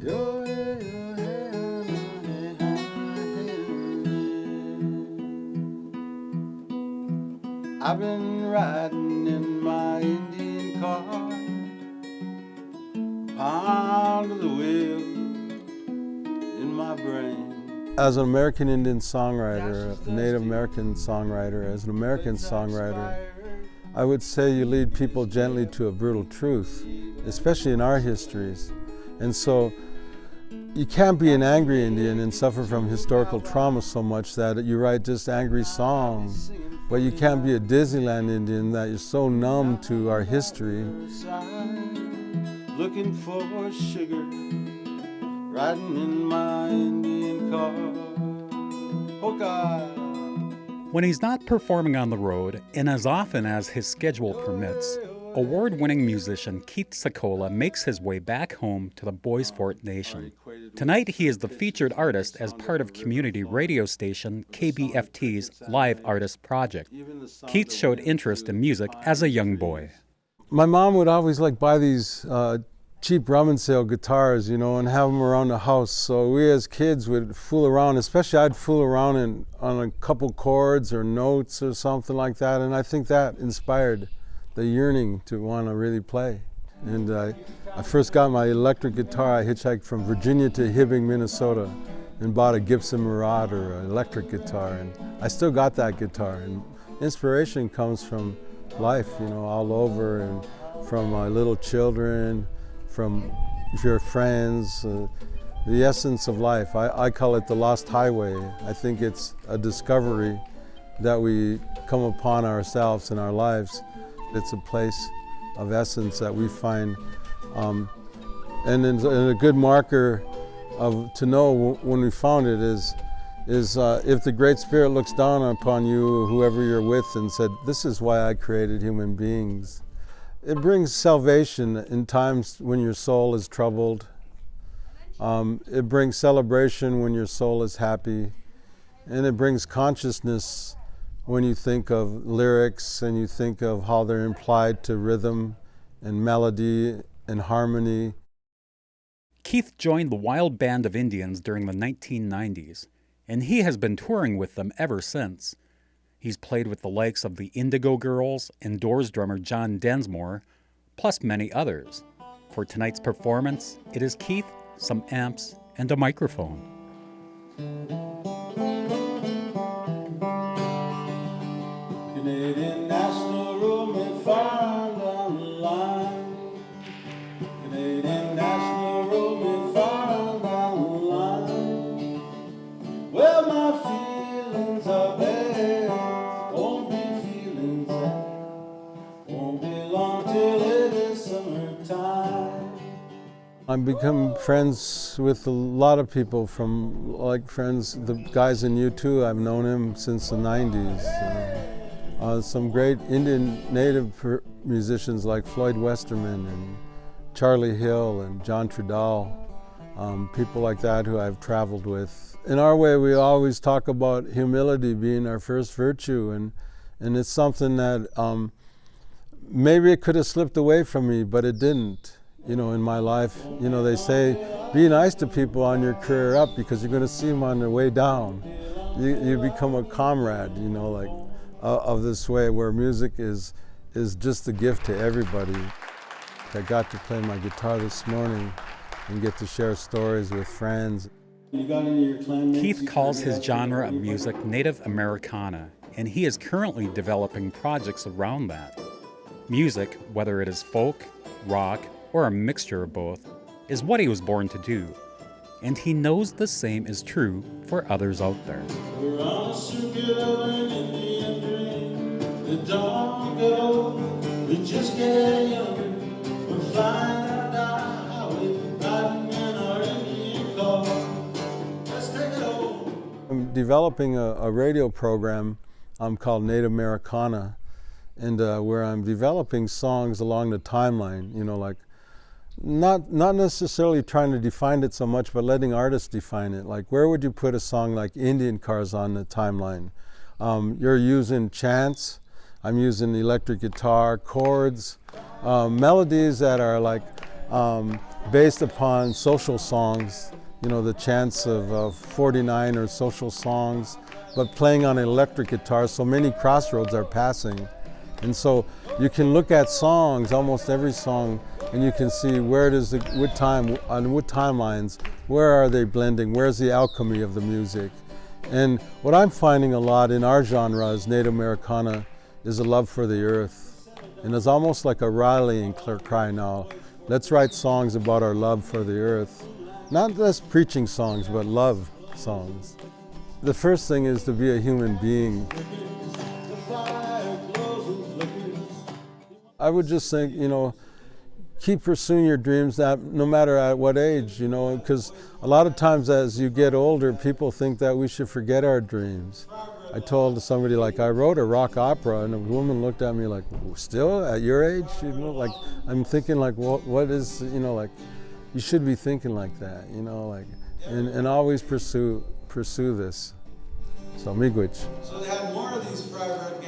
I've been riding in my Indian car, pound of the wheel in my brain. As an American Indian songwriter, a Native American songwriter, as an American songwriter, I would say you lead people gently to a brutal truth, especially in our histories. And so you can't be an angry Indian and suffer from historical trauma so much that you write just angry songs. But you can't be a Disneyland Indian that you're so numb to our history. Looking for sugar, riding in my Indian car. Oh God. When he's not performing on the road, and as often as his schedule permits, award-winning musician Keith Secola makes his way back home to the Bois Forte Nation. Tonight, he is the featured artist as part of community radio station KBFT's Live Artist Project. Keith showed interest in music as a young boy. My mom would always buy these cheap rummage sale guitars, and have them around the house. So we as kids would fool around, especially I'd fool around on a couple chords or notes or something like that. And I think that inspired the yearning to want to really play. And I first got my electric guitar. I hitchhiked from Virginia to Hibbing, Minnesota, and bought a Gibson Marauder, an electric guitar. And I still got that guitar. And inspiration comes from life, all over, and from little children, from your friends, the essence of life. I call it the lost highway. I think it's a discovery that we come upon ourselves in our lives. It's a place of essence that we find, and a good marker to know when we found it is if the Great Spirit looks down upon you, whoever you're with, and said, "This is why I created human beings." It brings salvation in times when your soul is troubled. It brings celebration when your soul is happy, and it brings consciousness when you think of lyrics and you think of how they're implied to rhythm and melody and harmony. Keith joined the Wild Band of Indians during the 1990s, and he has been touring with them ever since. He's played with the likes of the Indigo Girls and Doors drummer John Densmore, plus many others. For tonight's performance, it is Keith, some amps, and a microphone. Canadian National Room far down the line. Canadian National Room far down the line. Well, my feelings are bad, won't be feelings that won't be long till it is summertime. I've become friends with a lot of people the guys in U2. I've known him since the 90s. Some great Indian native musicians like Floyd Westerman and Charlie Hill and John Trudell, people like that who I've traveled with. In our way, we always talk about humility being our first virtue, and it's something that maybe it could have slipped away from me, but it didn't. In my life, they say, be nice to people on your career up because you're going to see them on their way down. You become a comrade, of this way where music is just a gift to everybody. I got to play my guitar this morning and get to share stories with friends. Keith calls his genre of music Native Americana, and he is currently developing projects around that. Music, whether it is folk, rock, or a mixture of both, is what he was born to do. And he knows the same is true for others out there. We're on a circuit of an Indian dream. We don't get old, we just get younger. We're flying down the highway, riding in our Indian car. Let's take it home. I'm developing a radio program called Native Americana, and where I'm developing songs along the timeline, not necessarily trying to define it so much, but letting artists define it. Like, where would you put a song like Indian Cars on the timeline? You're using chants, I'm using electric guitar, chords, melodies that are based upon social songs, you know, the chants of 49 or social songs, but playing on an electric guitar, so many crossroads are passing. And so you can look at songs, almost every song, and you can see where it is, what time, on what timelines, where are they blending, where's the alchemy of the music. And what I'm finding a lot in our genre as Native Americana is a love for the earth. And it's almost like a rallying cry now. Let's write songs about our love for the earth. Not just preaching songs, but love songs. The first thing is to be a human being. I would just think, you know, keep pursuing your dreams no matter at what age, you know, because a lot of times as you get older, people think that we should forget our dreams. I told somebody, like, I wrote a rock opera, and a woman looked at me like, still at your age? You know, like, I'm thinking, like, what is, you know, like, you should be thinking like that, you know, like, and always pursue this. So, miigwech. So they had more of these fried red